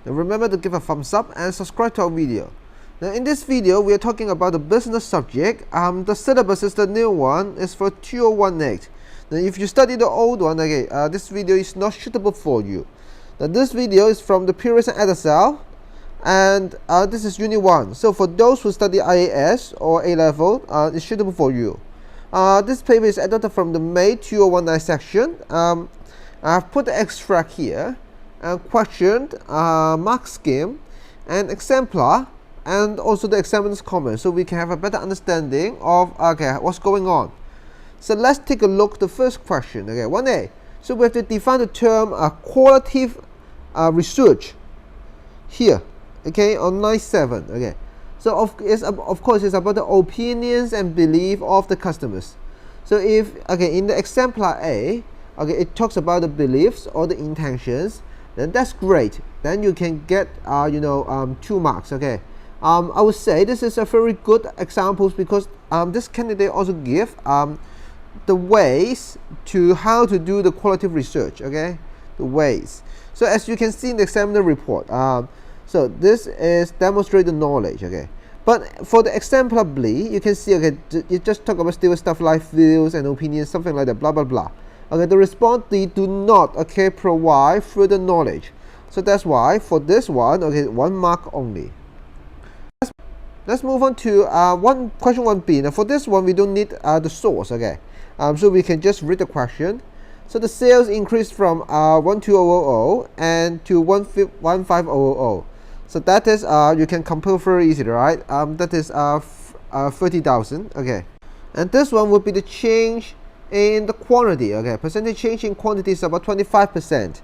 Now remember to give a thumbs up and subscribe to our video. Now in this video, we are talking about the business subject. The syllabus is the new one, is for 2018. Now if you study the old one, okay, this video is not suitable for you. Now this video is from the previous EDSL, and this is Unit 1. So for those who study IAS or A-level, it's suitable for you. This paper is adopted from the May 2019 section. I've put the extract here, and questioned, mark scheme, and exemplar, and also the examiner's comment, so we can have a better understanding of what's going on. So let's take a look at the first question. 1A. So we have to define the term qualitative research here. On line 7. So of course it's about the opinions and belief of the customers. So if in the exemplar A, it talks about the beliefs or the intentions, then that's great. Then you can get 2 marks. I would say this is a very good examples because this candidate also give the ways to how to do the qualitative research. The ways. So as you can see in the examiner report, so this is demonstrate the knowledge. But for the exemplar B, you can see you just talk about still stuff like views and opinions, something like that, blah blah blah. The response, they do not provide further knowledge. So that's why for this one, 1 mark only. Let's move on to question 1B. Now for this one, we don't need the source. So we can just read the question. So the sales increased from 12000 and to 15000. So that is you can compare very easily, right? That is 30,000. And this one would be the change in the quantity. Percentage change in quantity is about 25%.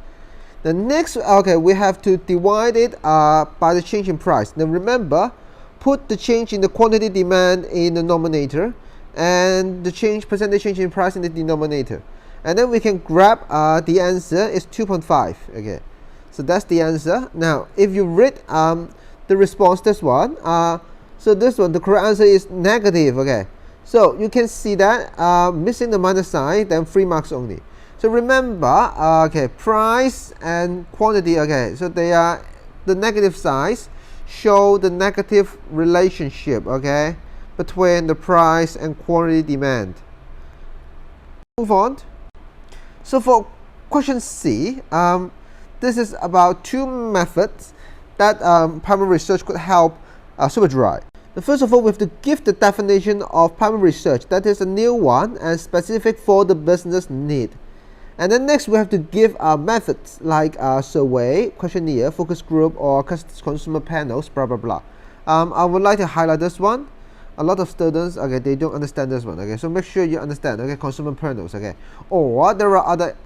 The next, we have to divide it by the change in price. Now remember, put the change in the quantity demand in the numerator and the percentage change in price in the denominator, and then we can grab the answer is 2.5. So that's the answer. Now if you read the response, this one, so this one, the correct answer is negative. So you can see that missing the minus sign, then 3 marks only. So remember, price and quantity, so they are the negative sides show the negative relationship, between the price and quantity demand. Move on. So for question C, this is about 2 methods that primary research could help supervisor. First of all, we have to give the definition of primary research. That is a new one and specific for the business need. And then next, we have to give methods like survey, questionnaire, focus group, or consumer panels, blah blah blah. I would like to highlight this one. A lot of students, they don't understand this one. So make sure you understand. Consumer panels. Or there are other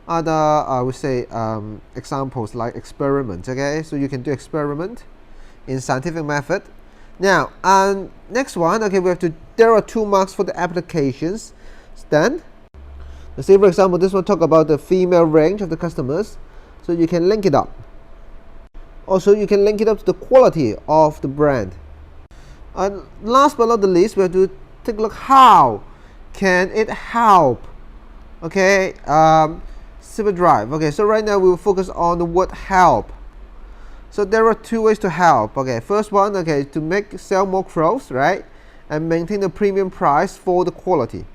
I would say examples like experiments. So you can do experiment in scientific method. Now, next one, we have to. There are 2 marks for the applications. Then, let's say for example, this one talk about the female range of the customers, so you can link it up. Also, you can link it up to the quality of the brand. And last but not the least, we have to take a look how can it help. Super drive. So right now we will focus on the word help. So there are 2 ways to help. First one, to sell more clothes, right, and maintain the premium price for the quality.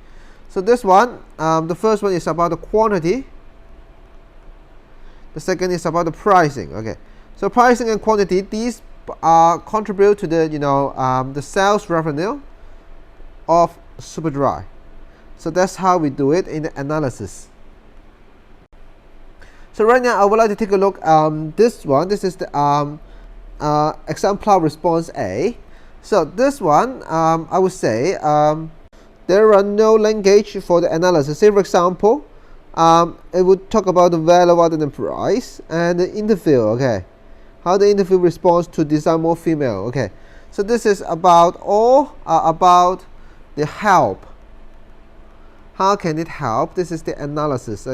So this one, the first one is about the quantity. The second is about the pricing. So pricing and quantity, these contribute to the the sales revenue of Superdry. So that's how we do it in the analysis. So right now I would like to take a look this one. This is the exemplar response A. So this one, I would say there are no linkage for the analysis. Say for example, it would talk about the value rather than price, and the interview. How the interview responds to desire more female. So this is about about the help. How can it help? This is the analysis.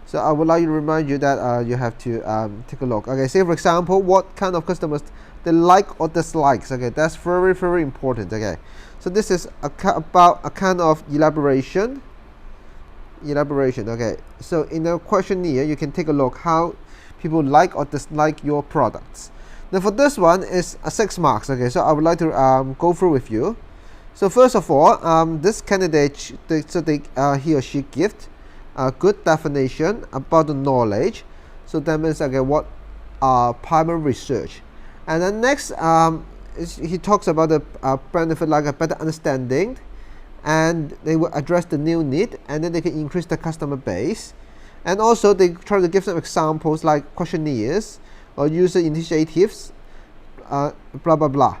So I would like to remind you that you have to take a look. Say for example, what kind of customers they like or dislikes. That's very very important. So this is about a kind of elaboration. So in the questionnaire, you can take a look how people like or dislike your products. Now for this one is 6 marks. Okay, so I would like to go through with you. So first of all, this candidate, he or she gives a good definition about the knowledge. So that means, okay, what primary research. And then next, he talks about the benefit, like a better understanding, and they will address the new need, and then they can increase the customer base. And also they try to give some examples like questionnaires or user initiatives, blah blah blah.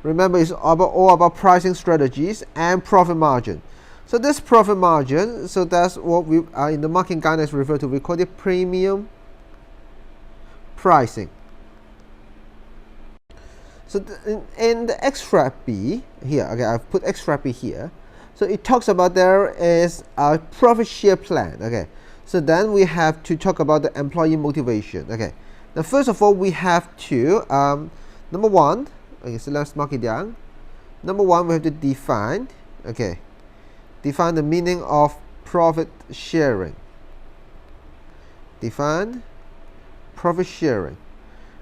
Remember, it's all about pricing strategies and profit margin. So this profit margin, so that's what we in the marketing guidance refer to. We call it premium pricing. So in the extract B here, okay, I've put extract B here. So it talks about there is a profit share plan. Okay, so then we have to talk about the employee motivation. Okay, now first of all we have to number one. Okay, so let's mark it down. Number one, we have to define. Okay, define the meaning of profit sharing. Define profit sharing.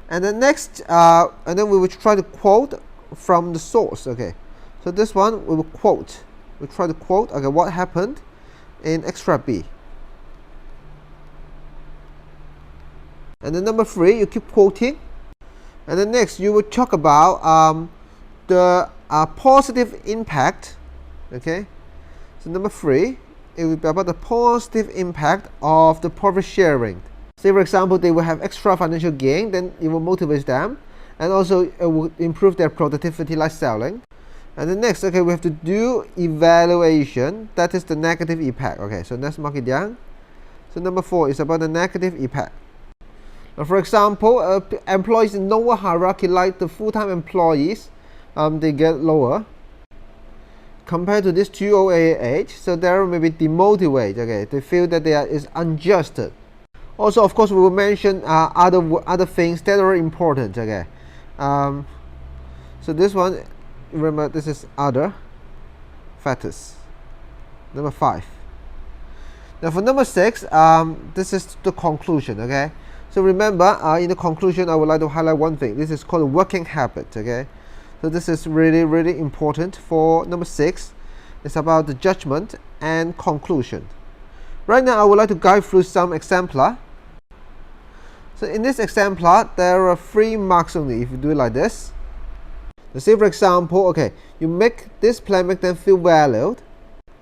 And then next, and then we will try to quote from the source. Okay, so this one we will quote. We try to quote. Okay, what happened in extract B. And then number 3, you keep quoting. And then next, you will talk about the positive impact. Okay, so number 3, it will be about the positive impact of the profit sharing. Say for example, they will have extra financial gain, then it will motivate them, and also it will improve their productivity, like selling. And then next, okay, we have to do evaluation. That is the negative impact. Okay, so let's mark it down. So number 4 is about the negative impact. Now, for example, employees in lower hierarchy, like the full-time employees, they get lower compared to this 208H. So there may be demotivated. Okay, they feel that is unjust. Also, of course, we will mention other things that are important. Okay, so this one, remember, this is other factors. Number 5. Now for number 6, this is the conclusion. Okay, so remember, in the conclusion, I would like to highlight one thing. This is called a working habit. Okay, so this is really important for number 6. It's about the judgment and conclusion. Right now, I would like to guide through some exemplar. So in this exemplar, there are 3 marks only if you do it like this. So say for example, okay, you make this plan, make them feel valued.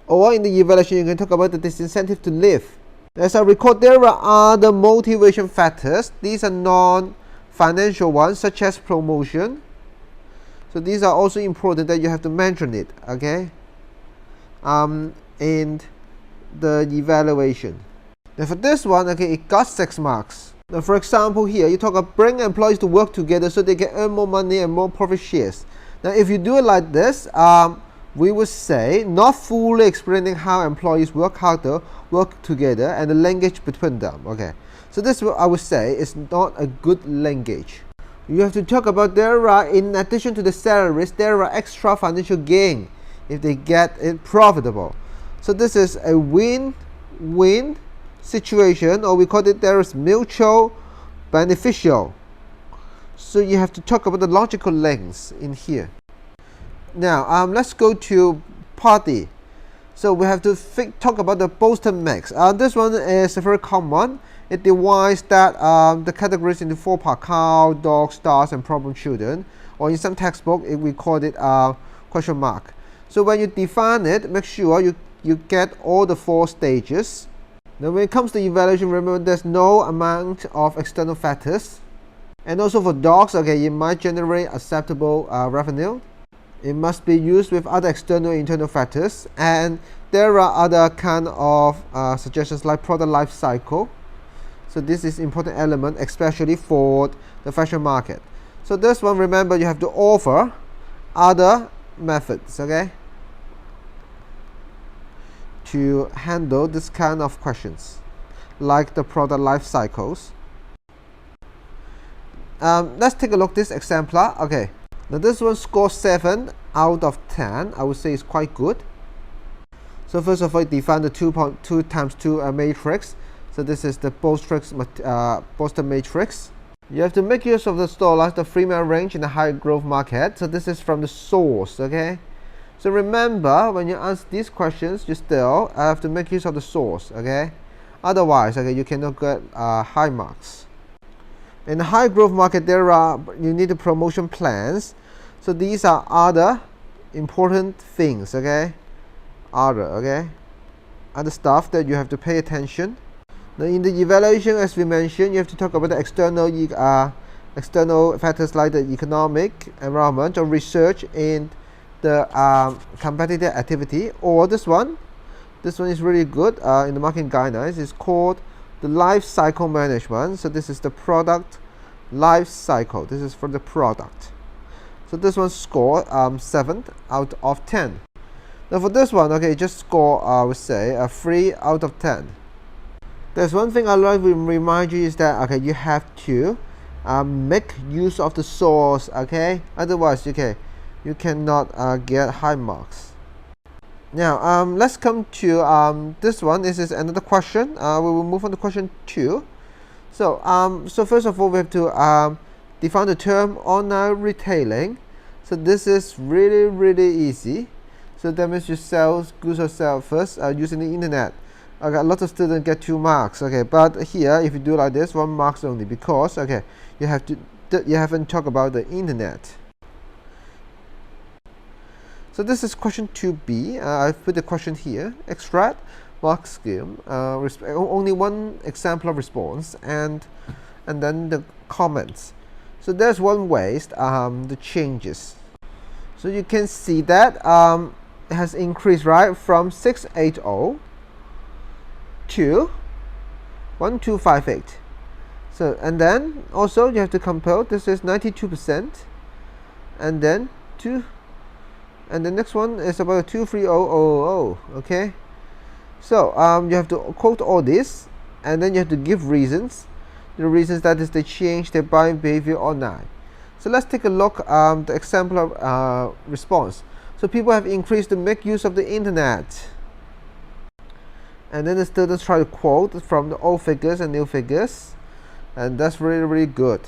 Or in the evaluation, you can talk about the disincentive to live. As I recall, there are other motivation factors. These are non-financial ones, such as promotion. So these are also important that you have to mention it. Okay, in the evaluation. Now for this one, okay, it got 6 marks. Now for example here, you talk about bring employees to work together so they can earn more money and more profit shares. Now if you do it like this, we would say not fully explaining how employees work harder, work together, and the linkage between them. Okay, so this what I would say is not a good linkage. You have to talk about there are, in addition to the salaries, there are extra financial gain if they get it profitable. So this is a win-win situation, or we call it there is mutual beneficial. So you have to talk about the logical links in here. Now let's go to part D. So we have to talk about the Boston mix. This one is very common. It divides that the categories into 4 parts: cow, dog, stars, and problem children. Or in some textbook, we call it question mark. So when you define it, make sure you get all the 4 stages. Now when it comes to evaluation, remember there's no amount of external factors. And also for dogs, okay, it might generate acceptable revenue. It must be used with other external and internal factors. And there are other kind of suggestions like product life cycle. So this is important element, especially for the fashion market. So this one, remember, you have to offer other methods, okay, to handle this kind of questions, like the product life cycles. Let's take a look at this exemplar. Okay, now this one scores 7 out of 10. I would say it's quite good. So first of all, define the 2 times 2 matrix. So this is the Boston matrix. You have to make use of the store like the Freeman range in the high growth market. So this is from the source, okay? So remember, when you answer these questions, you still have to make use of the source, okay? Otherwise, okay, you cannot get high marks. In the high growth market, you need the promotion plans. So these are other important things, okay? Other stuff that you have to pay attention. Now in the evaluation, as we mentioned, you have to talk about the external factors like the economic environment or research in the competitive activity, or this one is really good in the marketing guidelines. It's called the life cycle management. So this is the product life cycle. This is for the product. So this one score 7 out of 10. Now for this one, okay, just score I would say a 3 out of 10. There's one thing I'd like to remind you is that, okay, you have to make use of the source, okay? Otherwise, okay, you cannot get high marks. Now let's come to this one. This is another question. We will move on to question 2. So first of all, we have to define the term online retailing. So this is really easy. So that means you sell goods or services using the internet. Okay, a lot of students get 2 marks. Okay, but here if you do like this, 1 marks only, because okay, you haven't talked about the internet. So this is question 2b. I've put the question here. Extract mark scheme. Only 1 example of response, and then the comments. So there's one waste. The changes. So you can see that it has increased, right, from 680 to 1258. So and then also you have to compare. This is 92%, and then and the next one is about 23000. Okay, so you have to quote all this, and then you have to give reasons. The reasons, that is, they change their buying behavior online. So let's take a look the example of response. So people have increased to make use of the internet, and then the students try to quote from the old figures and new figures, and that's really good.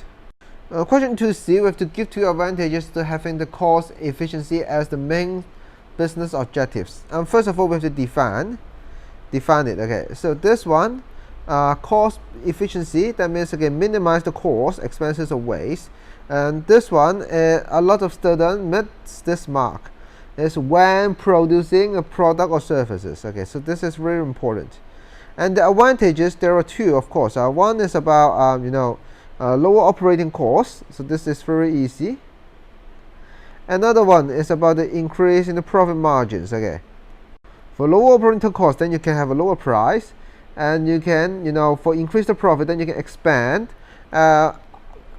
Question 2c, we have to give 2 advantages to having the cost efficiency as the main business objectives. First of all, we have to define it. Okay, so this one, cost efficiency, that means again minimize the cost, expenses, or waste. And this one, a lot of students miss this mark. Is when producing a product or services. Okay, so this is really important. And the advantages, there are 2, of course. One is about lower operating costs. So this is very easy. Another one is about the increase in the profit margins. Okay, for lower operating costs, then you can have a lower price, and you can, for increase the profit, then you can expand. I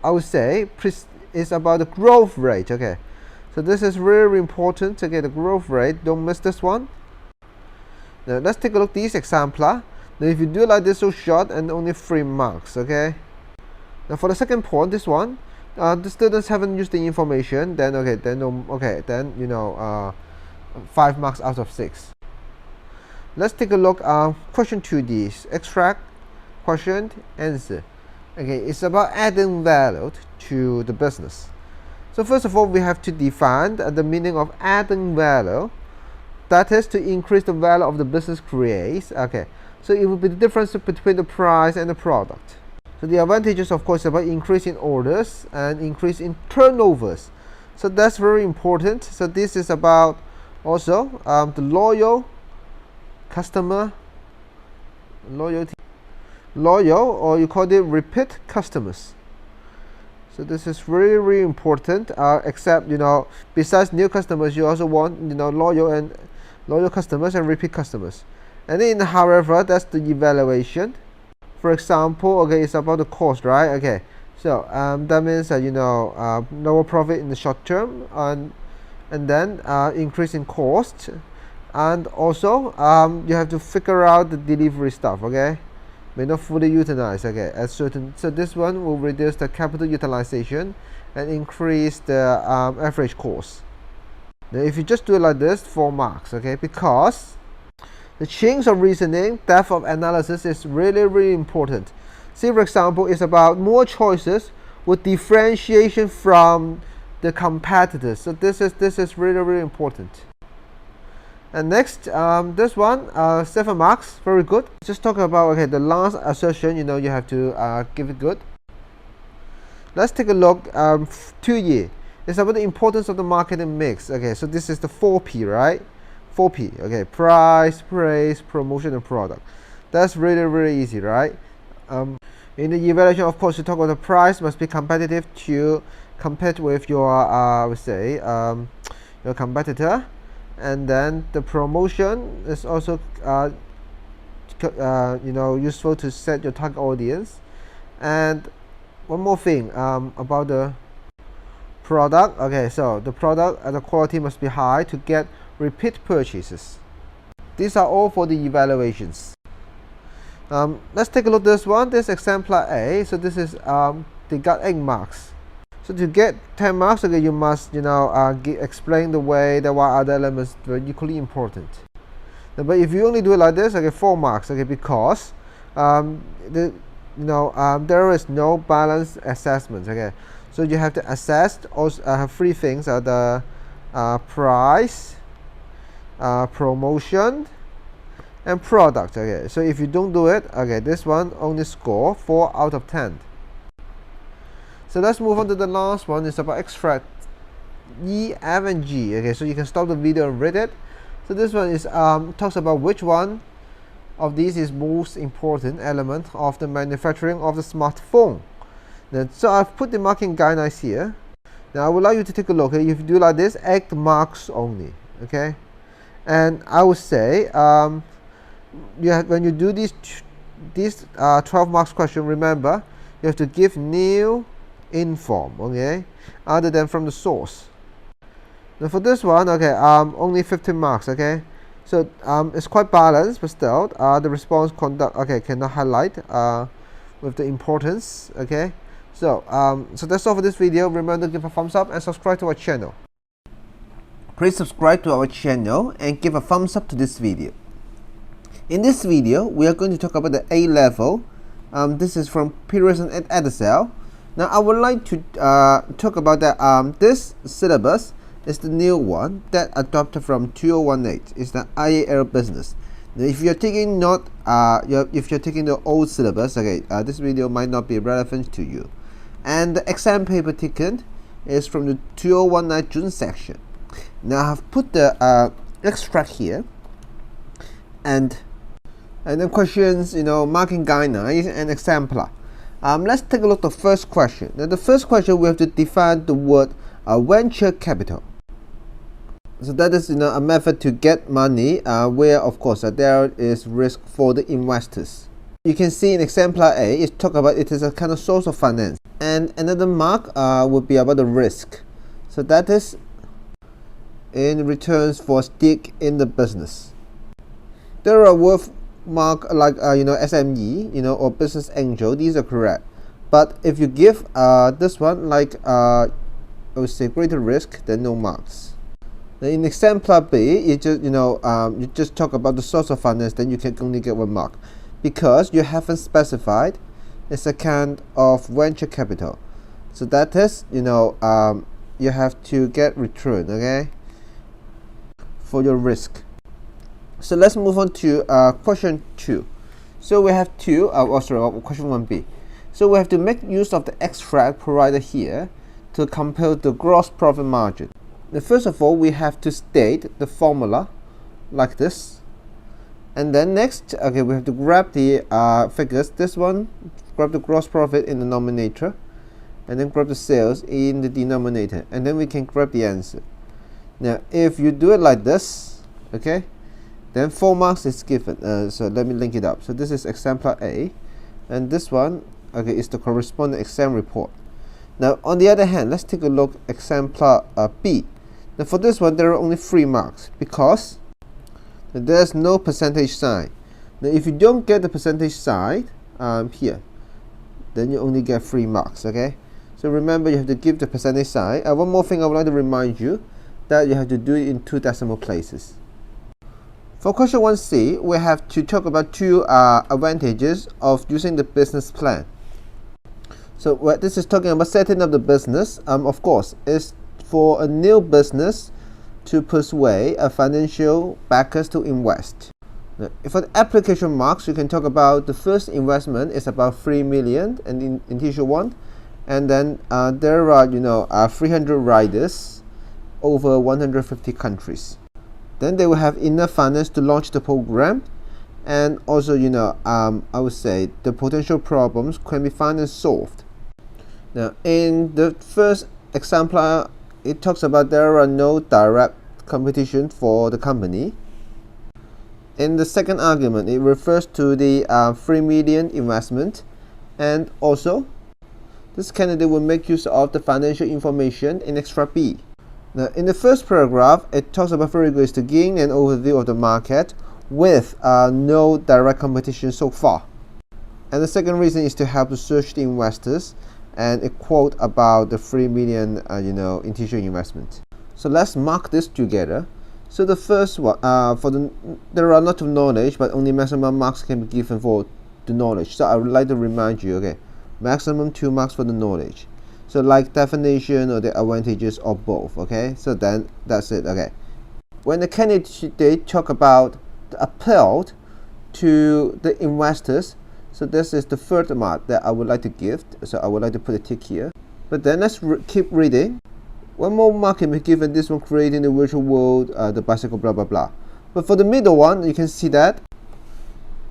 would say it's about the growth rate. Okay, so this is really important to get the growth rate. Don't miss this one. Now let's take a look at this example. Now if you do like this, so short and only 3 marks. Okay. Now for the second point, this one, the students haven't used the information. Then 5 marks out of 6. Let's take a look at question 2d. Extract question answer. Okay, it's about adding value to the business. So first of all, we have to define the meaning of adding value. That is to increase the value of the business creates. Okay, so it will be the difference between the price and the product. So the advantages, of course, about increasing orders and increase in turnovers. So that's very important. So this is about also the loyal customer, loyalty, or you call it repeat customers. So this is really important. Except besides new customers, you also want loyal customers and repeat customers. And then, however, that's the evaluation. For example, okay, it's about the cost, right? Okay, so that means that lower profit in the short term, and then increase in cost, and also you have to figure out the delivery stuff. Okay, may not fully utilize. Okay, at certain. So this one will reduce the capital utilization and increase the average cost. Now, if you just do it like this, 4 marks. Okay, because The chains of reasoning, depth of analysis is really important. See, for example, it's about more choices with differentiation from the competitors. So this is really important. And next, this one, 7 marks, very good. Just talk about, okay, the last assertion, you have to give it good. Let's take a look. 2 it's about the importance of the marketing mix. Okay, so this is the 4P, right? 4P. Okay, price, praise, promotion, and product. That's really easy, right? In the evaluation, of course, you talk about the price must be competitive to compare with your, your competitor, and then the promotion is also, useful to set your target audience. And one more thing about the product. Okay, so the product and the quality must be high to get repeat purchases. These are all for the evaluations. Let's take a look at this one. This exemplar A. So this is they got 8 marks. So to get 10 marks, okay, you must explain the way that what other elements were equally important. But if you only do it like this, okay, 4 marks. Okay, because there is no balanced assessment. Okay, so you have to assess also have 3 things: the price, promotion, and product. Okay, so if you don't do it, okay, this one only score 4 out of 10. So let's move on to the last one. It's about extract E, F, and G. Okay, so you can stop the video and read it. So this one is talks about which one of these is most important element of the manufacturing of the smartphone. So I've put the marking guidelines here. Now I would like you to take a look. Okay? If you do like this, 8 marks only. Okay, and I would say when you do these 12 marks question, remember you have to give new inform, okay, other than from the source. Now for this one, okay, only 15 marks. Okay, so it's quite balanced, but still the response conduct, okay, cannot highlight with the importance. Okay, so that's all for this video. Remember to give a thumbs up and subscribe to our channel. Please subscribe to our channel and give a thumbs up to this video. In this video, we are going to talk about the A level. This is from Pearson and Edelsell. Now I would like to talk about that. This syllabus is the new one that adopted from 2018. It's the IAL Business. Now, if you're taking if you're taking the old syllabus, okay, this video might not be relevant to you. And the exam paper taken is from the 2019 June section. Now I've put the extract here, and then questions, marking guidelines and exemplar. Let's take a look at the first question. Now the first question, we have to define the word venture capital. So that is a method to get money where of course there is risk for the investors. You can see in exemplar A, it talk about it is a kind of source of finance, and another mark would be about the risk. So that is in returns for stake in the business. There are worth mark like SME, or business angel. These are correct. But if you give this one like I would say greater risk, then no marks. Now in exemplar B, you just you just talk about the source of finance, then you can only get 1 mark because you haven't specified it's a kind of venture capital. So that is you have to get return, okay, for your risk. So let's move on to question 2. So we have question 1B. So we have to make use of the extract provided here to compute the gross profit margin. Now, first of all, we have to state the formula like this, and then next, okay, we have to grab the figures. This one, grab the gross profit in the numerator, and then grab the sales in the denominator, and then we can grab the answer. Now if you do it like this, okay, then 4 marks is given. So let me link it up. So this is exemplar A, and this one, okay, is the corresponding exam report. Now on the other hand, let's take a look at exemplar B. Now for this one, there are only 3 marks because there's no percentage sign. Now if you don't get the percentage sign here, then you only get 3 marks. Okay, so remember you have to give the percentage sign. One more thing I would like to remind you, that you have to do it in 2 decimal places. For question 1C, we have to talk about two advantages of using the business plan. So what this is talking about setting up the business, of course, is for a new business to persuade a financial backers to invest. Now, for the application marks, you can talk about the first investment is about 3 million and in initial one, and then there are 300 riders over 150 countries. Then they will have enough finance to launch the program, and also I would say the potential problems can be found and solved. Now in the first example, it talks about there are no direct competition for the company. In the second argument, it refers to the 3 million investment, and also this candidate will make use of the financial information in extra B. Now, in the first paragraph, it talks about very good is to gain an overview of the market with no direct competition so far. And the second reason is to help to search the investors, and a quote about the 3 million initial investment. So let's mark this together. So the first one, there are a lot of knowledge, but only maximum marks can be given for the knowledge. So I would like to remind you, okay, maximum 2 marks for the knowledge. So like definition or the advantages of both, okay? So then that's it, okay? When the candidate talk about the appeal to the investors, so this is the third mark that I would like to give. So I would like to put a tick here. But then let's keep reading. One more mark can be given, this one creating the virtual world, the bicycle, blah, blah, blah. But for the middle one, you can see that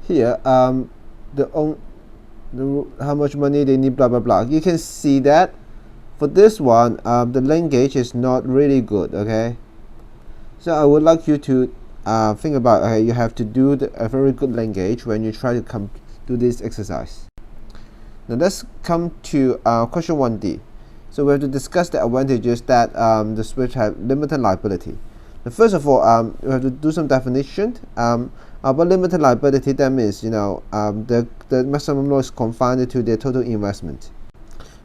here, how much money they need, blah, blah, blah. You can see that for this one, the language is not really good, okay? So I would like you to think about, okay, you have to do a very good language when you try to do this exercise. Now let's come to question 1D. So we have to discuss the advantages that the switch have limited liability. Now, first of all, we have to do some definition. About limited liability, that means the maximum loss is confined to their total investment.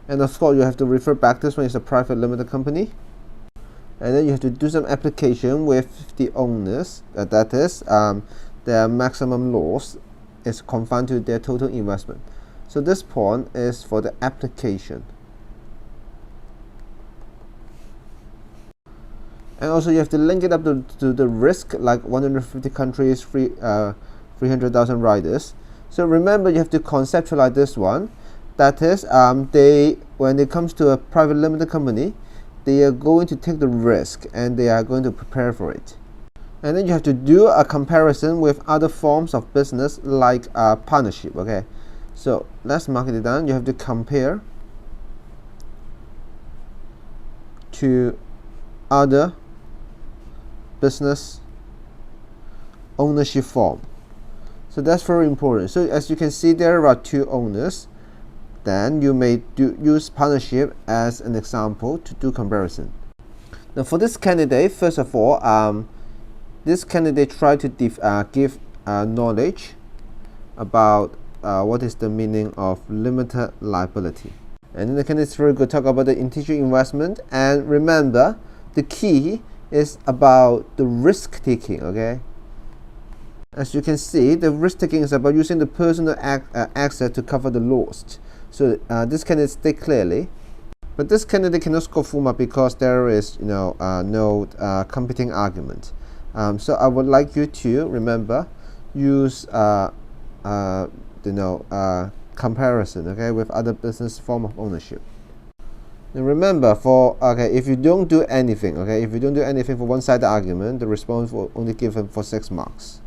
And of course, you have to refer back. This one is a private limited company. And then you have to do some application with the owners. That is, their maximum loss is confined to their total investment. So this point is for the application. And also you have to link it up to the risk, like 150 countries, 300,000 riders. So remember, you have to conceptualize this one. That is, when it comes to a private limited company, they are going to take the risk and they are going to prepare for it. And then you have to do a comparison with other forms of business like partnership, okay? So let's mark it down. You have to compare to other business ownership form. So that's very important. So as you can see, there are 2 owners. Then you may use partnership as an example to do comparison. Now for this candidate, first of all, this candidate tried to give knowledge about what is the meaning of limited liability. And then the candidate is very good, talk about the initial investment. And remember, the key is about the risk taking, okay? As you can see, the risk taking is about using the personal asset to cover the loss. So this candidate state clearly, but this candidate cannot score full mark because there is no competing argument. So I would like you to remember, use comparison, okay, with other business form of ownership. Now remember, if you don't do anything, okay, if you don't do anything for one-sided argument, the response will only given for 6 marks.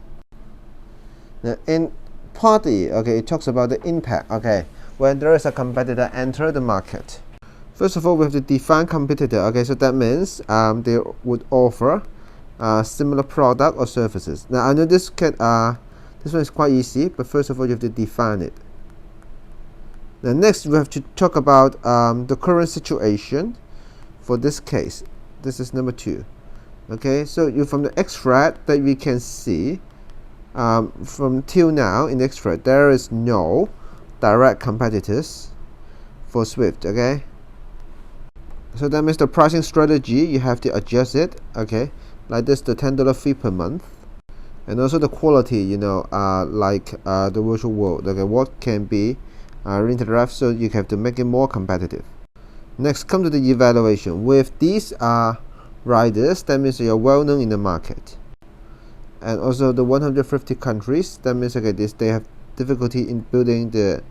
Now in part E, okay, it talks about the impact, okay, when there is a competitor enter the market. First of all, we have to define competitor, okay, so that means they would offer similar product or services. Now I know this one is quite easy, but first of all you have to define it. Now next we have to talk about the current situation for this case. This is number 2. Okay, so from the extract that we can see, from till now in the extract there is no direct competitors for Swift, okay? So that means the pricing strategy, you have to adjust it, okay? Like this, the $10 fee per month. and also the quality, like the virtual world. Okay, what can be reinteractive, so you have to make it more competitive. Next, come to the evaluation. With these riders, that means you're well known in the market. And also the 150 countries, that means okay, they have difficulty in building their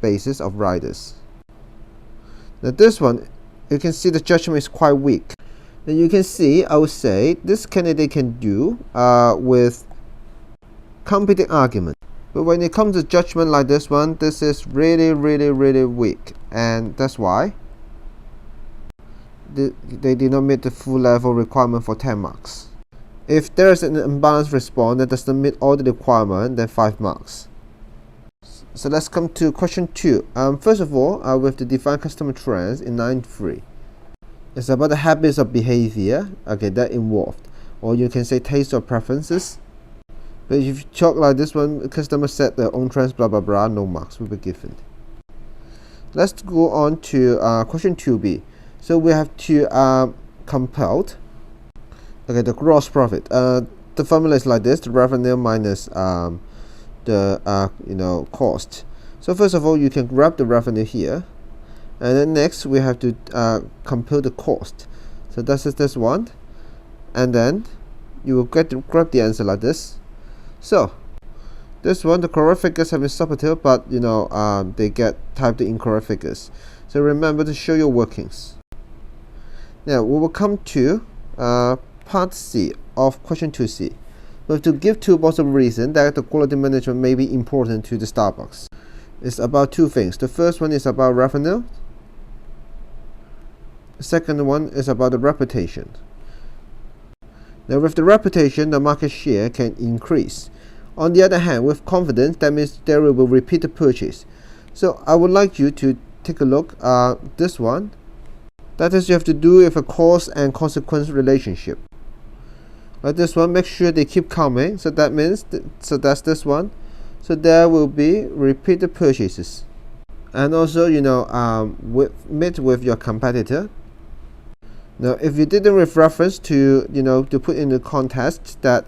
basis of riders. Now this one, you can see the judgment is quite weak. Now you can see, I would say this candidate can do with competing argument. But when it comes to judgment like this one, this is really weak, and that's why they did not meet the full level requirement for 10 marks. If there is an imbalanced response that does not meet all the requirement, then 5 marks. So let's come to question 2. First of all, we have to define customer trends in 9.3. It's about the habits of behavior, okay, that involved, or you can say taste or preferences. But if you talk like this one, customers set their own trends, blah blah blah, no marks will be given. Let's go on to question 2b. So we have to compute, okay, the gross profit. The formula is like this: the revenue minus the cost. So first of all, you can grab the revenue here, and then next we have to compute the cost. So that's this one, and then you will grab the answer like this. So this one, the correct figures have been substituted, but they get typed the incorrect figures. So remember to show your workings. Now we will come to part C of question 2C. We have to give 2 possible reasons that the quality management may be important to the Starbucks. It's about 2 things. The first one is about revenue. The second one is about the reputation. Now with the reputation, the market share can increase. On the other hand, with confidence, that means there will be repeated purchase. So I would like you to take a look at this one. That is, you have to do with a cause and consequence relationship. Like this one, make sure they keep coming. So that means, so that's this one. So there will be repeated purchases. And also, meet with your competitor. Now, if you didn't with reference to, to put in the context that,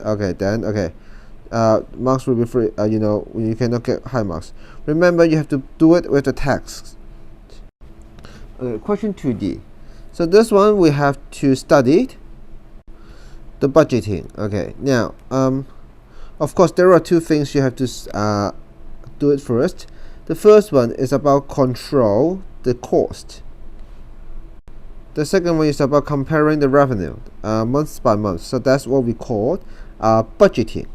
marks will be free, you cannot get high marks. Remember, you have to do it with the text. Question 2D. So this one we have to study the budgeting. Okay, now of course there are 2 things you have to do it first. The first one is about control the cost. The second one is about comparing the revenue month by month. So that's what we call budgeting.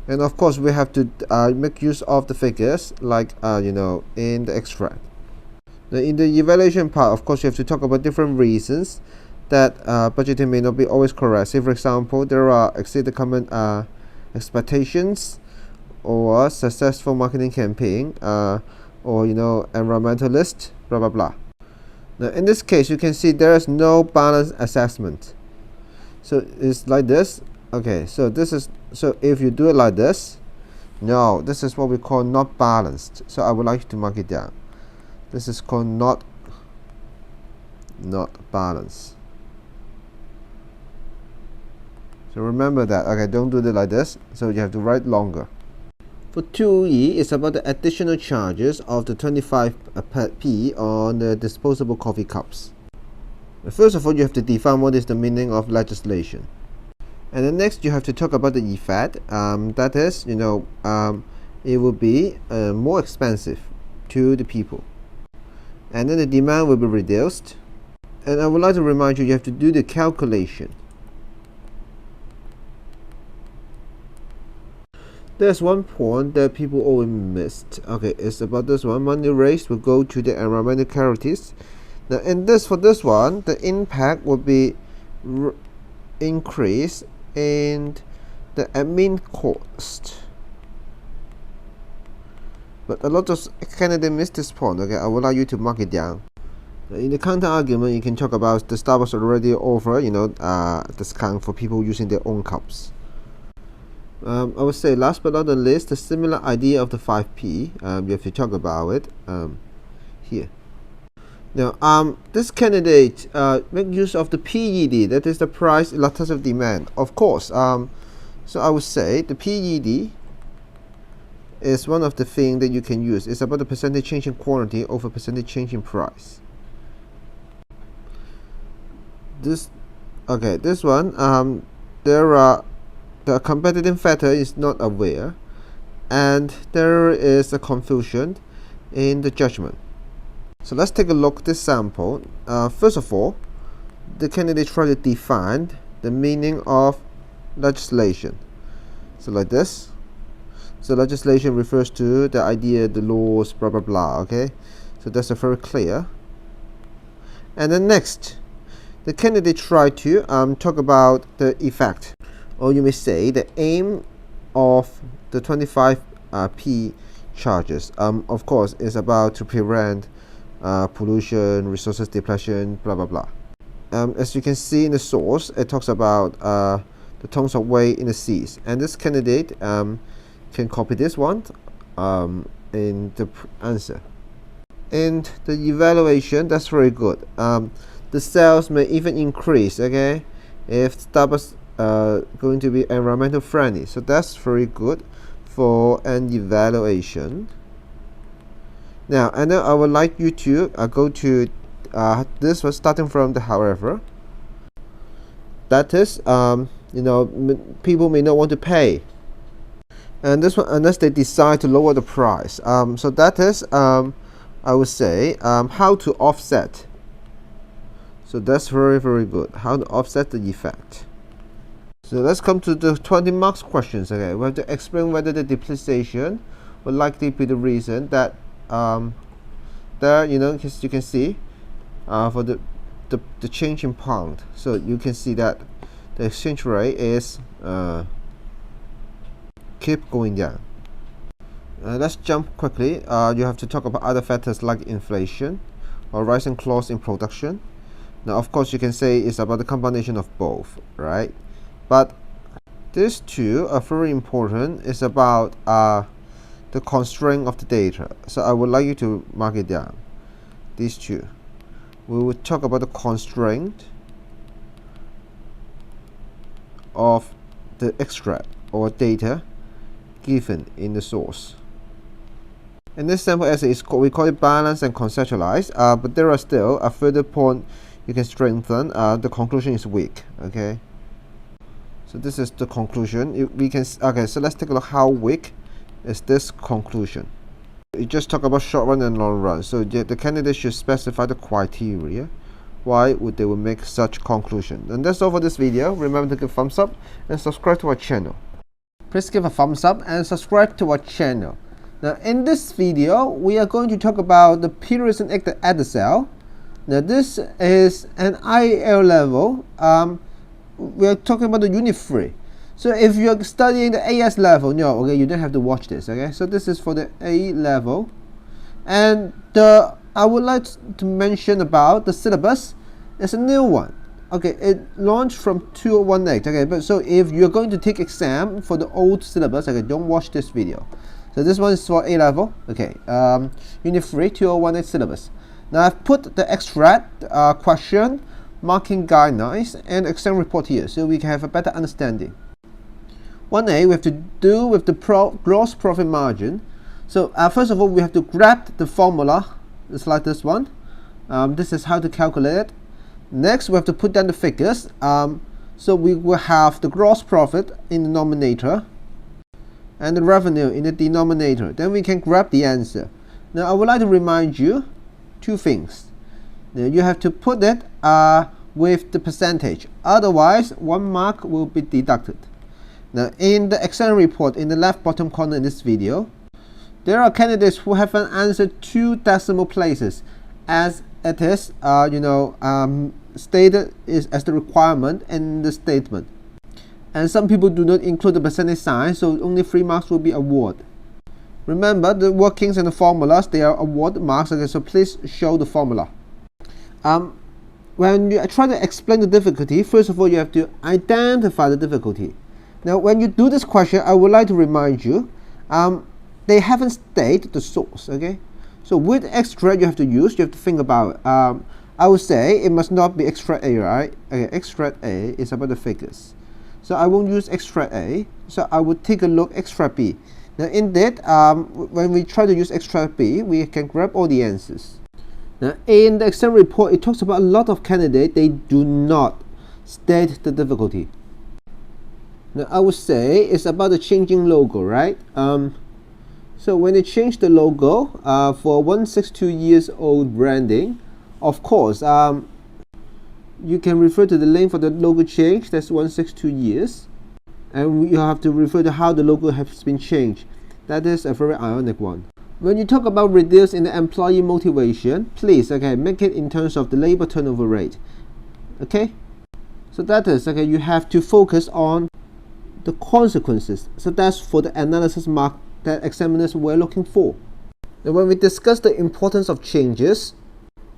And of course we have to make use of the figures like in the extract. Now in the evaluation part, of course you have to talk about different reasons that budgeting may not be always correct. Say for example, there are exceeded common expectations, or successful marketing campaign, or environmentalist, blah blah blah. Now in this case, you can see there is no balance assessment. So it's like this. Okay, so this is, so if you do it like this, no, this is what we call not balanced. So I would like you to mark it down. This is called not balanced. So remember that. Okay, don't do it like this. So you have to write longer. For 2E, it's about the additional charges of the 25p on the disposable coffee cups. First of all, you have to define what is the meaning of legislation. And then next, you have to talk about the effect. That is, it will be more expensive to the people. And then the demand will be reduced. And I would like to remind you, you have to do the calculation. There's one point that people always missed. Okay, it's about this one. Money raised will go to the environmental charities. Now, for this one, the impact will be increase in the admin cost. But a lot of candidates miss this point. Okay, I would like you to mark it down. In the counter argument, you can talk about the Starbucks already offer, discount for people using their own cups. I would say last but not the least, the similar idea of the 5p. You have to talk about it here. Now, this candidate make use of the PED, that is the price elasticity of demand. Of course, so I would say the PED is one of the things that you can use. It's about the percentage change in quantity over percentage change in price. This one, there are the competitive factor is not aware, and there is a confusion in the judgment. So let's take a look at this sample. First of all, the candidate try to define the meaning of legislation. So like this. So legislation refers to the idea, the laws, blah blah blah. Okay, so that's a very clear. And then next, the candidate try to talk about the effect, or you may say the aim of the 25P charges. Of course, is about to prevent pollution, resources depletion, blah blah blah. As you can see in the source, it talks about the tons of weight in the seas, and this candidate can copy this one in the answer. And the evaluation, that's very good. The sales may even increase, okay, if Starbucks going to be environmental friendly. So that's very good for an evaluation. Now, and then I would like you to go to this was starting from the however. That is, people may not want to pay, and this one unless they decide to lower the price. So that is, I would say, how to offset. So that's very, very good. How to offset the effect. So let's come to the 20 marks questions. Okay, we have to explain whether the depreciation will likely be the reason that there, as you can see, for the change in pound. So you can see that the exchange rate is keep going down. Let's jump quickly. You have to talk about other factors like inflation or rising costs in production. Now, of course, you can say it's about the combination of both, right? But these two are very important. It's about the constraint of the data. So I would like you to mark it down. These two. We will talk about the constraint of the extract or data given in the source. In this sample essay, we call it balance and conceptualize, but there are still a further point you can strengthen. The conclusion is weak. Okay, so this is the conclusion. We can okay. So let's take a look how weak is this conclusion. We just talk about short run and long run. So the candidate should specify the criteria why would they will make such conclusion. And that's all for this video. Remember to give a thumbs up and subscribe to our channel. Please give a thumbs up and subscribe to our channel. Now in this video, we are going to talk about the periods and active at the cell. Now this is an IAL level. We are talking about the unit 3. So if you're studying the AS level, no, okay, you don't have to watch this. Okay, so this is for the A level, and I would like to mention about the syllabus. It's a new one. Okay, it launched from 2018. Okay, but so if you're going to take exam for the old syllabus, okay, don't watch this video. So this one is for A level. Okay, unit 3 2018 syllabus. Now I've put the extract, question, marking guidelines, and exam report here, so we can have a better understanding. 1A, we have to do with the gross profit margin. So first of all, we have to grab the formula. It's like this one. This is how to calculate it. Next, we have to put down the figures. So we will have the gross profit in the numerator and the revenue in the denominator. Then we can grab the answer. Now I would like to remind you two things. Now you have to put it with the percentage. Otherwise, 1 mark will be deducted. Now in the exam report in the left bottom corner in this video, there are candidates who haven't answered 2 decimal places as it is stated as the requirement in the statement. And some people do not include the percentage sign, so only 3 marks will be awarded. Remember the workings and the formulas, they are award marks. Okay, so please show the formula. When you try to explain the difficulty, first of all you have to identify the difficulty. Now when you do this question, I would like to remind you, they haven't stated the source. Okay, So which extract you have to use, you have to think about it. I would say it must not be extract A, right? Okay, extract A is about the figures. So I won't use extract A. So I would take a look extract B. Now in that, when we try to use extract B, we can grab all the answers. Now in the exam report, it talks about a lot of candidates, they do not state the difficulty. Now I would say it's about the changing logo, right? So when they change the logo for 162 years old branding, of course, you can refer to the length of the logo change, that's 162 years. And you have to refer to how the logo has been changed. That is a very ironic one. When you talk about reduce in the employee motivation, please, okay, make it in terms of the labor turnover rate. Okay? So that is, okay, you have to focus on the consequences. So that's for the analysis mark that examiners were looking for. Now when we discuss the importance of changes,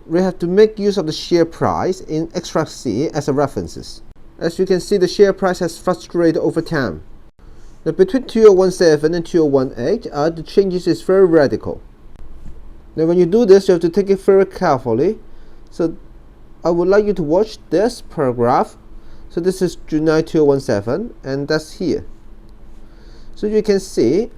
we have to make use of the share price in extract C as a references. As you can see, the share price has fluctuated over time. Now between 2017 and 2018, the changes is very radical. Now when you do this, you have to take it very carefully. So I would like you to watch this paragraph. So this is July 2017, and that's here. So you can see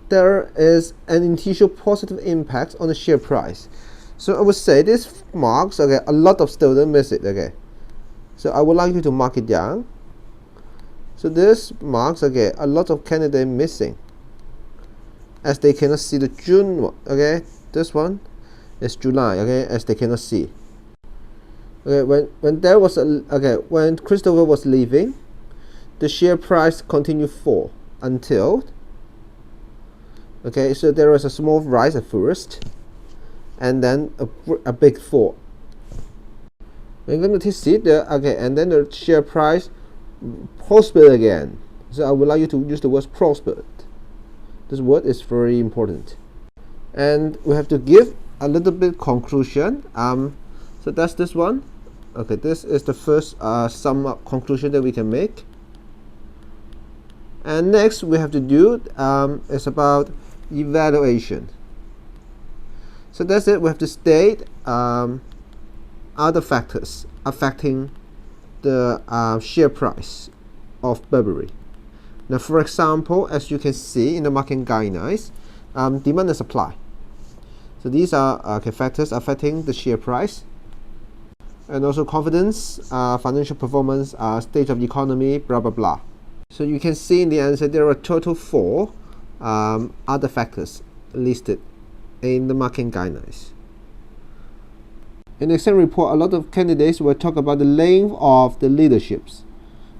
there is an initial positive impact on the share price. So I would say this marks, okay, a lot of students miss it, okay. So I would like you to mark it down. So this marks, okay, a lot of candidates missing, as they cannot see the June one, okay. This one is July, okay, as they cannot see. Okay, when there was when Christopher was leaving, the share price continued fall until, okay, so there was a small rise at first, and then a big fall. We're going to see the, okay, and then the share price prospered again. So I would like you to use the word prospered. This word is very important, and we have to give a little bit conclusion. So that's this one. Okay, this is the first sum up conclusion that we can make. And next we have to do is about evaluation. So that's it. We have to state other factors affecting the share price of Burberry. Now, for example, as you can see in the market guidelines, demand and supply. So these are factors affecting the share price, and also confidence, financial performance, state of the economy, blah blah blah. So you can see in the answer there are a total 4 other factors listed in the market guidelines. In the exam report, a lot of candidates will talk about the length of the leaderships,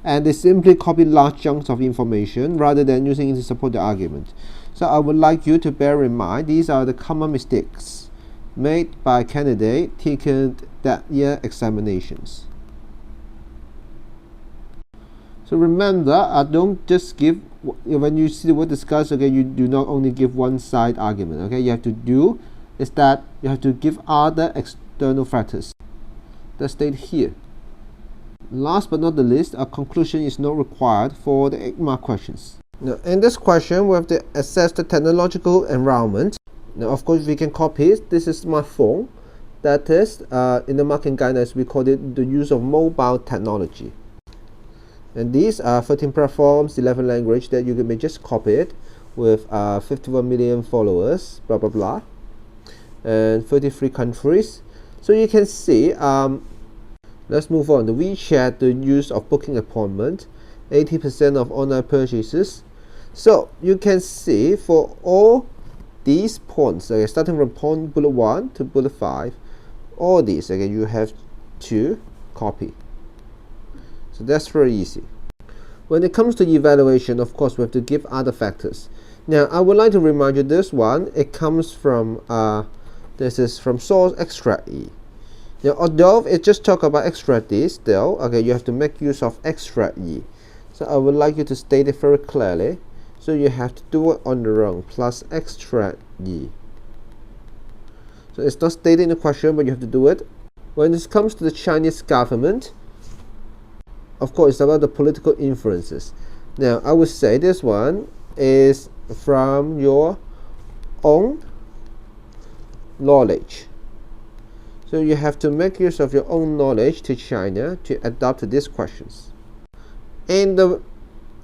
and they simply copy large chunks of information rather than using it to support the argument. So I would like you to bear in mind these are the common mistakes made by candidates taking that year examinations. So remember, don't just give, when you see the word discuss, okay, you do not only give one side argument, okay, you have to do is that you have to give other external factors that state here. Last but not the least, a conclusion is not required for the 8-mark questions. Now in this question, we have to assess the technological environment. Now of course we can copy it. This is my phone. That is, in the market guidelines we call it the use of mobile technology. And these are 13 platforms, 11 languages that you may just copy it with 51 million followers, blah blah blah, and 33 countries. So you can see, let's move on. The WeChat, the use of booking appointment, 80% of online purchases. So you can see for all these points, okay, starting from point bullet 1 to bullet 5, all these, okay, you have to copy. So that's very easy. When it comes to evaluation, of course, we have to give other factors. Now, I would like to remind you this one. It comes from, this is from source extract E. Now, although it just talk about extract E, still, okay, you have to make use of extract E. So I would like you to state it very clearly. So you have to do it on your own, plus extract E. So it's not stated in the question, but you have to do it. When it comes to the Chinese government, of course, it's about the political influences. Now, I would say this one is from your own knowledge. So you have to make use of your own knowledge to China to adapt to these questions. In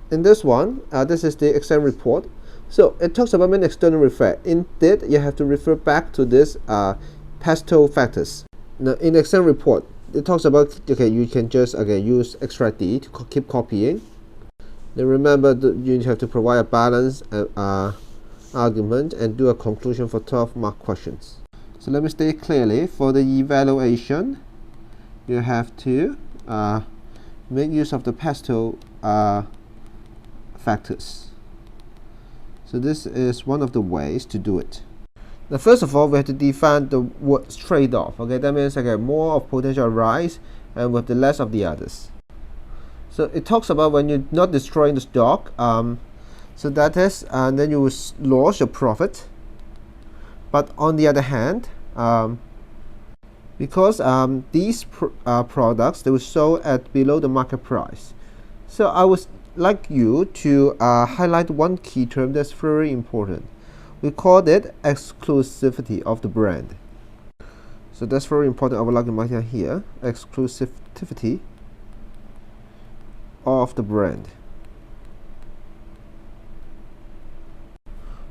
this one, this is the exam report. So it talks about many external refer. Indeed, you have to refer back to this pastel factors. Now in the exam report, it talks about, okay, you can just use extract D to keep copying. Then remember that you have to provide a balanced argument and do a conclusion for 12-mark questions. So let me state clearly, for the evaluation, you have to make use of the pastel factors. So this is one of the ways to do it. Now first of all, we have to define the words trade-off. Okay, that means more of potential arise and with the less of the others. So it talks about when you're not destroying the stock, so that is, and then you will lose your profit. But on the other hand, because these products, they were sold at below the market price. So I would like you to highlight one key term that's very important. We call it exclusivity of the brand. So that's very important. I would like to mark it here, exclusivity of the brand.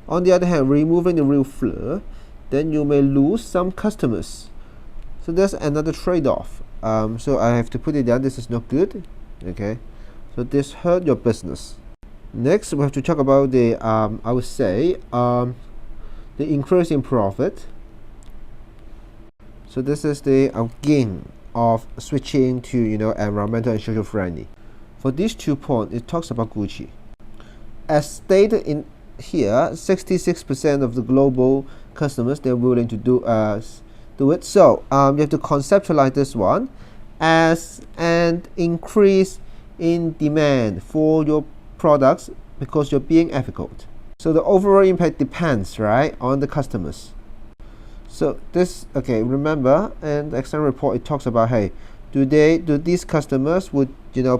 On the other hand, removing the real flair, then you may lose some customers. So that's another trade-off. So I have to put it down. This is not good. Okay, so this hurt your business. Next, we have to talk about the I would say the increase in profit. So this is the gain of switching to environmental and social friendly. For these 2 points, it talks about Gucci. As stated in here, 66% of the global customers, they're willing to do it. So you have to conceptualize this one as an increase in demand for your products because you're being ethical. So the overall impact depends, right, on the customers. So this, remember in the exam report it talks about, hey, do these customers would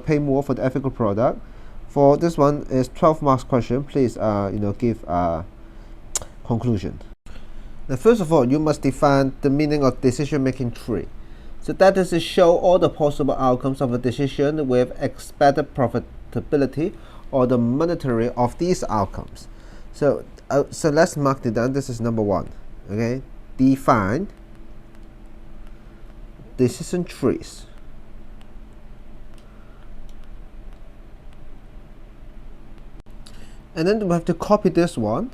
pay more for the ethical product? For this one is 12 marks question. Please give a conclusion. Now first of all, you must define the meaning of decision making tree. So that is to show all the possible outcomes of a decision with expected profitability or the monetary of these outcomes. So let's mark it down. This is number 1. Okay, define decision trees. And then we have to copy this one.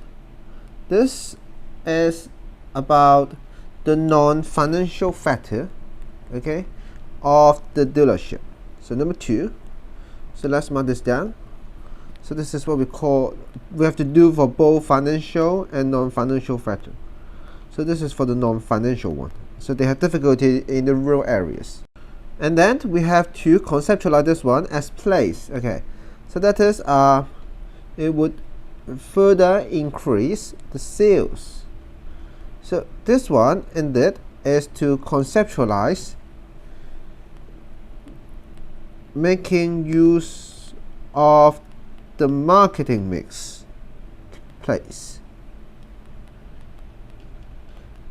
This is about the non-financial factor, of the dealership. So number 2. So let's mark this down. So this is what we have to do for both financial and non-financial factor. So this is for the non-financial one. So they have difficulty in the rural areas. And then we have to conceptualize this one as place. So that is it would further increase the sales. So this one indeed is to conceptualize making use of the marketing mix place.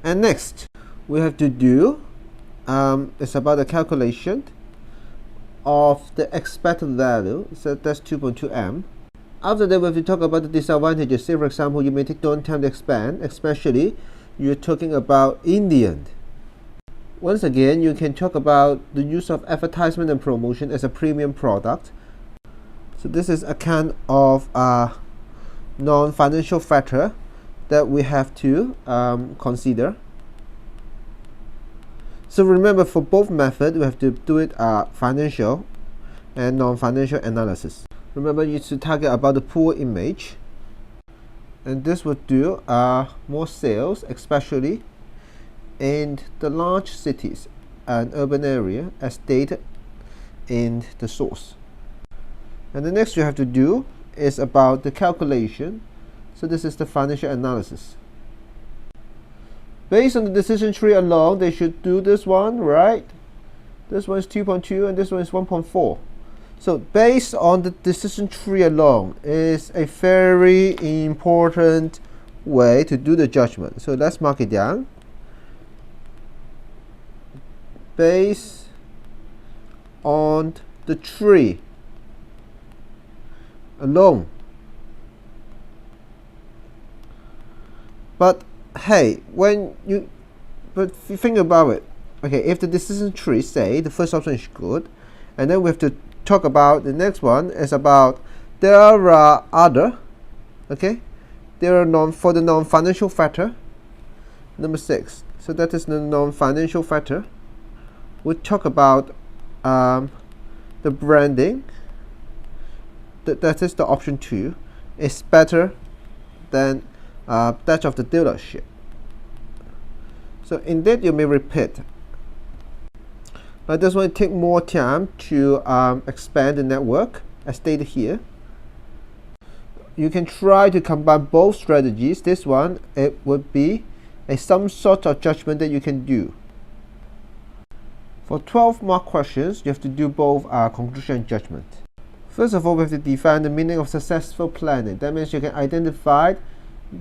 And next we have to do it's about the calculation of the expected value. So that's 2.2m. After that, we have to talk about the disadvantages. Say for example, you may take long time to expand, especially you're talking about Indian. Once again, you can talk about the use of advertisement and promotion as a premium product. So this is a kind of non-financial factor that we have to consider. So remember, for both methods, we have to do it financial and non-financial analysis. Remember, you should target about the poor image, and this would do more sales, especially in the large cities and urban area as stated in the source. And the next you have to do is about the calculation. So this is the financial analysis. Based on the decision tree alone, they should do this one, right? This one is 2.2 and this one is 1.4. So based on the decision tree alone is a very important way to do the judgment. So let's mark it down. based on the tree alone. But hey, but if you think about it, okay, if the decision tree say the first option is good, and then we have to talk about the next one is about there are other, okay, there are for the non-financial factor, number 6. So that is the non-financial factor. We talk about the branding. That is the option 2 is better than that of the dealership. So indeed, you may repeat. But this one take more time to expand the network, as stated here. You can try to combine both strategies. This one, it would be some sort of judgment that you can do. For 12-mark questions, you have to do both conclusion and judgment. First of all, we have to define the meaning of successful planning. That means you can identify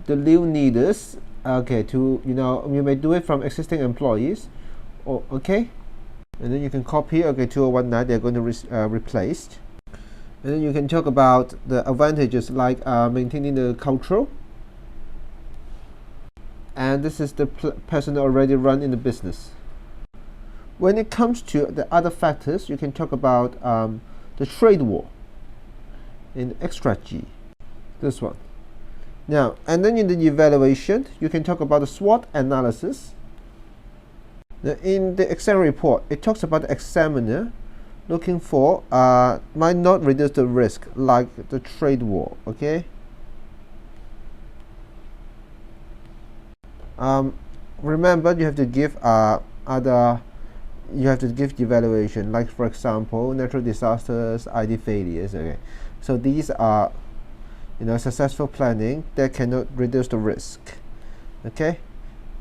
the new leaders. Okay, you may do it from existing employees, or okay, and then you can copy. Okay, 2019 they're going to replace, and then you can talk about the advantages like maintaining the culture, and this is the person already run in the business. When it comes to the other factors, you can talk about the trade war in extra G, this one. Now, and then in the evaluation, you can talk about the SWOT analysis. Now, in the exam report, it talks about the examiner looking for might not reduce the risk, like the trade war. Okay. Remember, you have to give you have to give the evaluation, like for example, natural disasters, ID failures. Okay, so these are successful planning that cannot reduce the risk. Okay,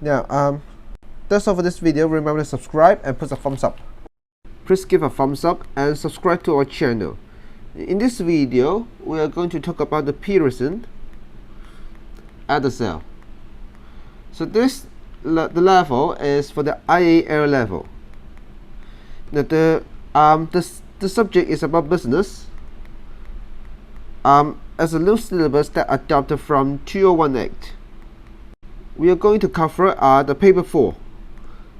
now that's all for this video. Remember to subscribe and put a thumbs up. Please give a thumbs up and subscribe to our channel. In this video, we are going to talk about the Pearson at the cell. So the level is for the IAL level. Now the subject is about business. As a new syllabus that adopted from 2018, we are going to cover the paper 4.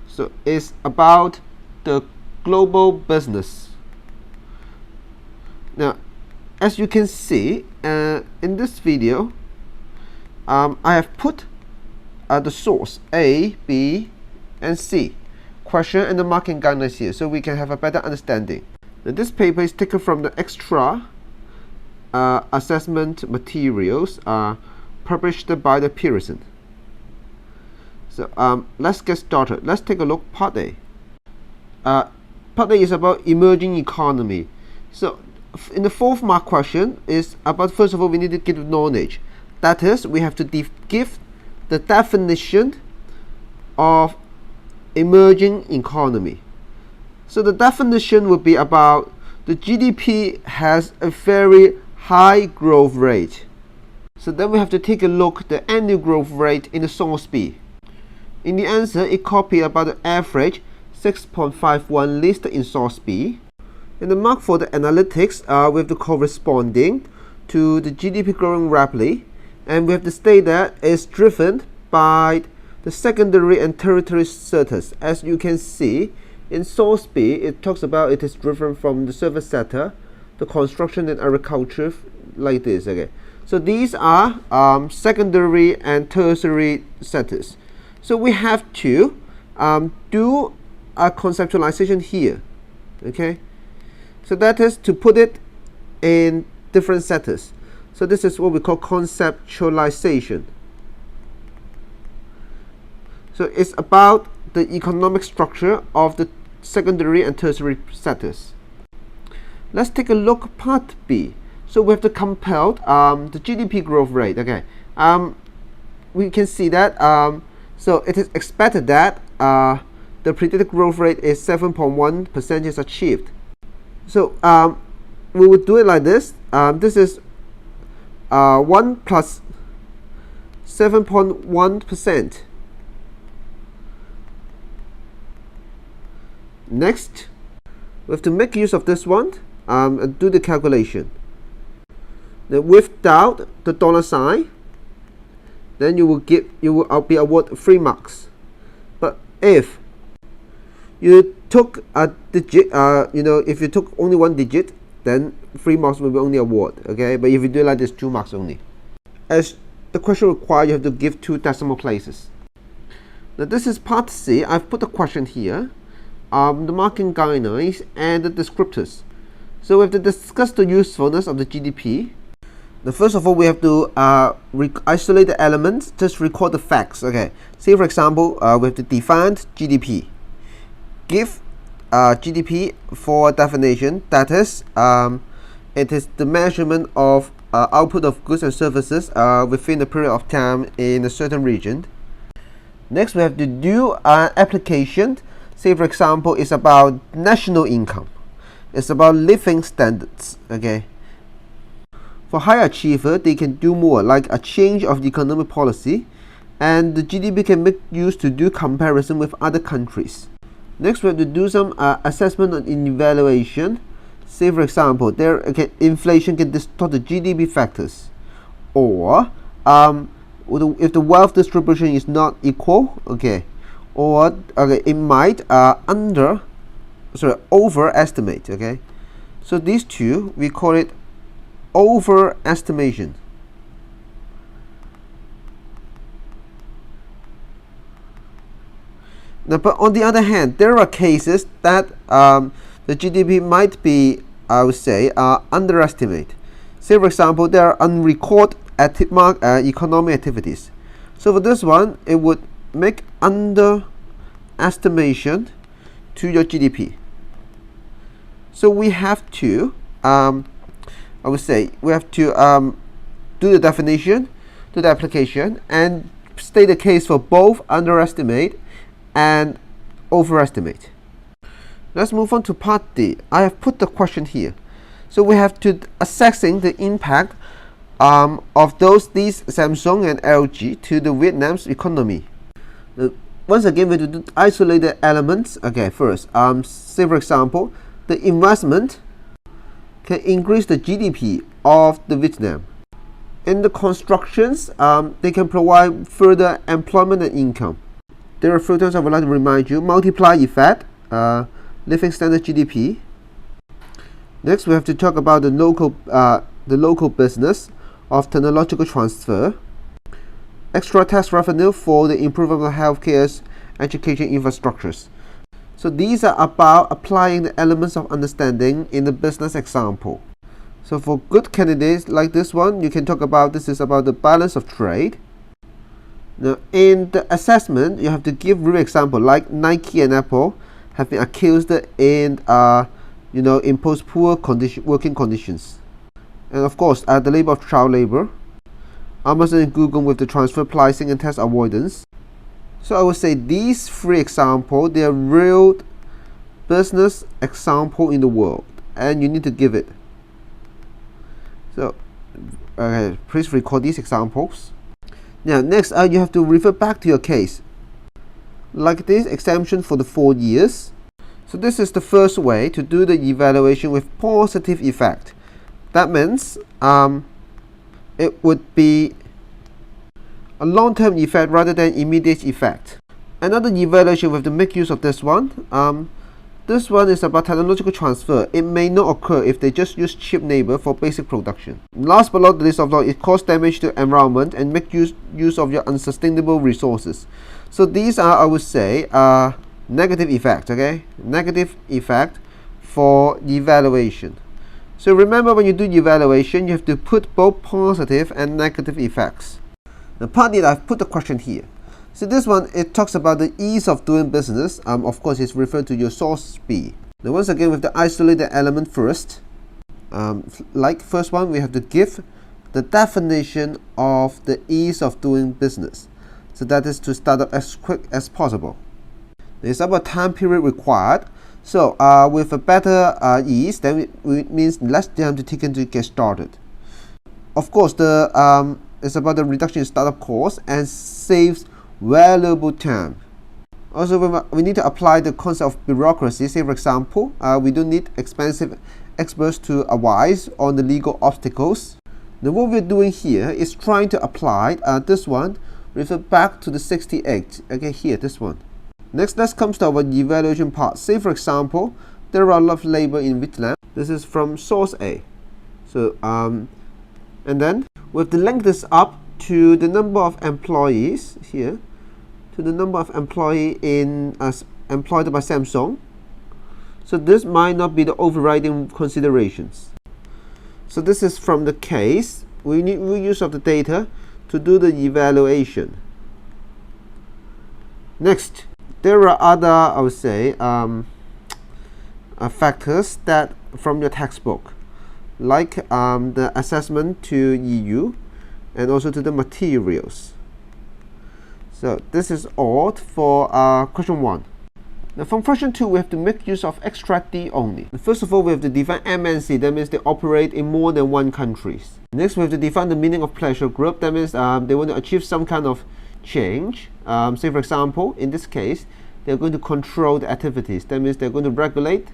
So it's about the global business. Now, as you can see in this video, I have put the source A, B, and C question and the marking guidelines here, so we can have a better understanding. Now, this paper is taken from the extra assessment materials published by the Pearson. So let's get started. Let's take a look part A. Part A is about emerging economy. So in the 4th mark question is about, first of all, we need to give knowledge. That is, we have to give the definition of emerging economy. So the definition would be about the GDP has a very high growth rate. So then we have to take a look at the annual growth rate in the source B. In the answer, it copied about the average 6.51 listed in source B. And the mark for the analytics with the corresponding to the GDP growing rapidly, and we have to state that it's driven by the secondary and tertiary sectors. As you can see in source B, it talks about it is driven from the service sector, the construction and agriculture, like this. Okay, so these are secondary and tertiary sectors. So we have to do a conceptualization here. Okay, so that is to put it in different sectors. So this is what we call conceptualization. So it's about the economic structure of the secondary and tertiary sectors. Let's take a look at part B. So we have to compare the GDP growth rate. Okay, we can see that so it is expected that the predicted growth rate is 7.1% is achieved. So we would do it like this. This is 1 plus 7.1%. Next, we have to make use of this one and do the calculation. Now, without the dollar sign, then you will be awarded 3 marks. But if you took a digit, if you took only 1 digit, then 3 marks will be only awarded. Okay, but if you do like this, 2 marks only. As the question requires, you have to give 2 decimal places. Now this is part C. I've put the question here, the marking guidelines and the descriptors. So we have to discuss the usefulness of the GDP. Now first of all, we have to isolate the elements, just record the facts. Okay, say for example, we have to define GDP. Give GDP for a definition, that is, it is the measurement of output of goods and services within a period of time in a certain region. Next, we have to do an application. Say for example, it's about national income. It's about living standards. Okay. For high achiever, they can do more, like a change of economic policy, and the GDP can make use to do comparison with other countries. Next, we have to do some assessment and evaluation. Say for example, inflation can distort the GDP factors, or if the wealth distribution is not equal, or it might overestimate. Okay, so these two we call it overestimation. Now, but on the other hand, there are cases that the GDP might be, I would say, underestimate. Say for example, there are unrecorded economic activities. So for this one, it would make underestimation to your GDP. So we have to, I would say, we have to do the definition, do the application, and state the case for both underestimate and overestimate. Let's move on to part D. I have put the question here. So we have to assessing the impact of these Samsung and LG to the Vietnam's economy. Once again, we have to isolate the elements. Okay, first, say for example, the investment can increase the GDP of the Vietnam. In the constructions, they can provide further employment and income. There are a few terms I would like to remind you: multiply effect, living standard GDP. Next, we have to talk about the local business of technological transfer, extra tax revenue for the improvement of healthcare, education infrastructures. So these are about applying the elements of understanding in the business example. So for good candidates like this one, you can talk about this is about the balance of trade. Now in the assessment, you have to give real example, like Nike and Apple have been accused in impose poor working conditions, and of course the labor of child labor. Amazon and Google with the transfer pricing and tax avoidance. So I would say these 3 examples, they are real business example in the world, and you need to give it. So please record these examples. Now next, you have to refer back to your case, like this exemption for the 4 years. So this is the first way to do the evaluation with positive effect. That means it would be a long-term effect rather than immediate effect. Another evaluation, we have to make use of this one. This one is about technological transfer. It may not occur if they just use cheap labor for basic production. Last but not least of all, it causes damage to environment and make use of your unsustainable resources. So these are, I would say, negative effect. Okay, negative effect for evaluation. So remember, when you do evaluation, you have to put both positive and negative effects. Now part D, I've put the question here. So this one, it talks about the ease of doing business. Of course, it's referred to your source B. Now once again, we have to isolate the element first. Like first one, we have to give the definition of the ease of doing business. So that is to start up as quick as possible. It's about time period required. So with a better ease, then it means less time to take to get started. Of course, it's about the reduction in startup costs and saves valuable time. Also, we need to apply the concept of bureaucracy. Say, for example, we don't need expensive experts to advise on the legal obstacles. Now, what we're doing here is trying to apply this one, refer back to the 68. Okay, here, this one. Next, let's come to our evaluation part. Say, for example, there are a lot of labor in Vietnam. This is from source A. So, and then we have to link this up to the number of employees here, to the number of employees employed by Samsung. So this might not be the overriding considerations. So this is from the case. We need use of the data to do the evaluation. Next, there are other, I would say, factors that from your textbook, like the assessment to EU and also to the materials. So this is all for question 1. Now from question 2, we have to make use of extract D only. First of all, we have to define MNC. That means they operate in more than one countries. Next, we have to define the meaning of pleasure group. That means they want to achieve some kind of change. Say, for example, in this case, they're going to control the activities. That means they're going to regulate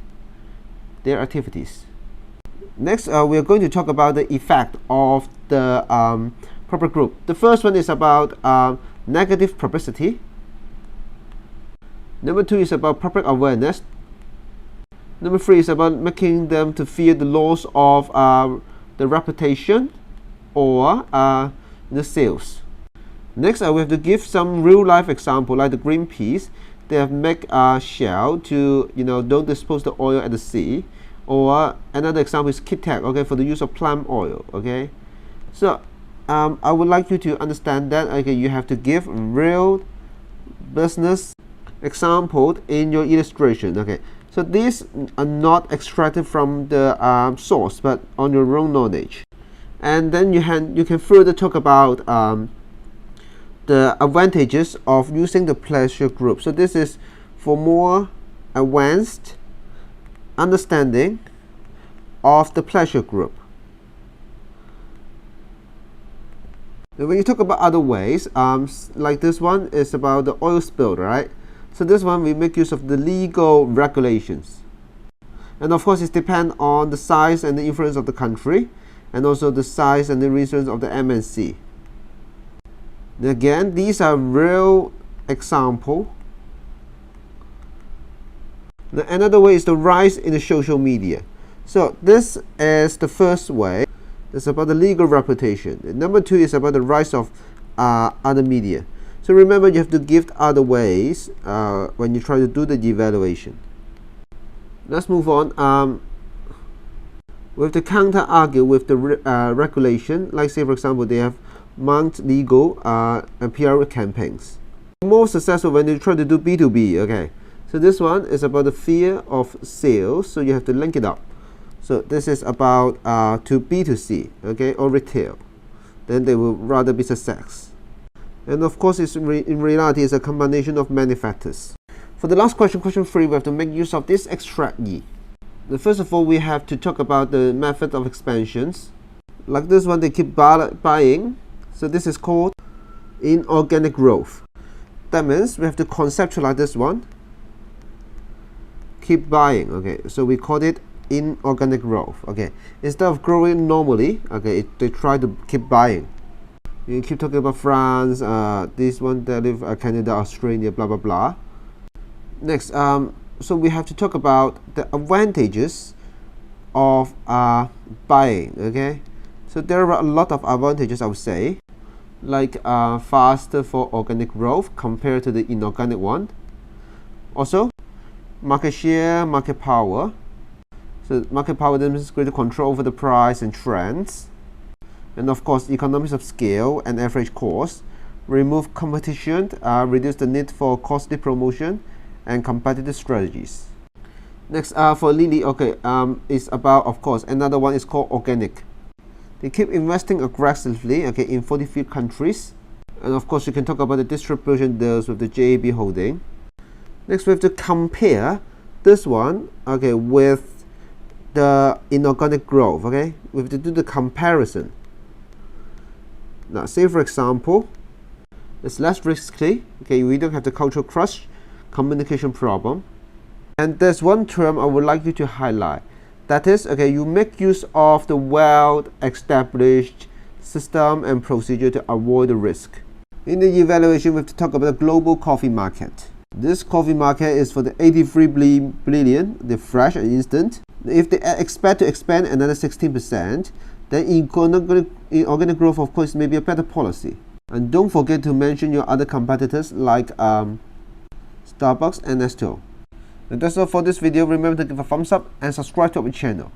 their activities. Next, we are going to talk about the effect of the proper group. The first one is about negative publicity. Number 2 is about public awareness. Number 3 is about making them to fear the loss of the reputation or the sales. Next, we have to give some real life example, like the Greenpeace. They have make a shell to don't dispose the oil at the sea. Or another example is 𝐼𝐸𝐻, okay, for the use of palm oil. Okay, so I would like you to understand that you have to give real business example in your illustration. Okay, so these are not extracted from the source, but on your own knowledge. And then you can further talk about the advantages of using the pleasure group. So this is for more advanced understanding of the pleasure group. Now, when you talk about other ways, like this one is about the oil spill, right? So this one we make use of the legal regulations, and of course it depends on the size and the influence of the country, and also the size and the influence of the MNC. Again, these are real example. Another way is the rise in the social media. So this is the first way. It's about the legal reputation. Number 2 is about the rise of other media. So remember, you have to give other ways when you try to do the evaluation. Let's move on. We have to counter argue with the regulation. Like, say, for example, they have mount legal and PR campaigns. More successful when you try to do B2B. Okay. So this one is about the fear of sales, so you have to link it up. So this is about to B2C, okay, or retail. Then they will rather be success. And of course, in reality, it's a combination of many factors. For the last question, question 3, we have to make use of this extract E. First of all, we have to talk about the method of expansions. Like this one, they keep buying. So this is called inorganic growth. That means we have to conceptualize this one. Keep buying. Okay, so we call it inorganic growth. Okay, instead of growing normally, okay, they try to keep buying. You keep talking about France, this one, they live Canada, Australia, blah blah blah. Next, so we have to talk about the advantages of buying. Okay, so there are a lot of advantages, I would say, like faster for organic growth compared to the inorganic one. Also, market share, market power. So market power means greater control over the price and trends. And of course, economies of scale and average cost. Remove competition, reduce the need for costly promotion and competitive strategies. Next, for Lily, okay, it's about, of course, another one is called organic. They keep investing aggressively, okay, in 43 countries. And of course, you can talk about the distribution deals with the JAB holding. Next, we have to compare this one, okay, with the inorganic growth. Okay, we have to do the comparison. Now, say for example, it's less risky. Okay, we don't have the cultural communication problem. And there's one term I would like you to highlight. That is, okay, you make use of the well-established system and procedure to avoid the risk. In the evaluation, we have to talk about the global coffee market. This coffee market is for the 83 billion, the fresh and instant. If they expect to expand another 16%, then organic growth, of course, may be a better policy. And don't forget to mention your other competitors like Starbucks and Nestle. And that's all for this video. Remember to give a thumbs up and subscribe to our channel.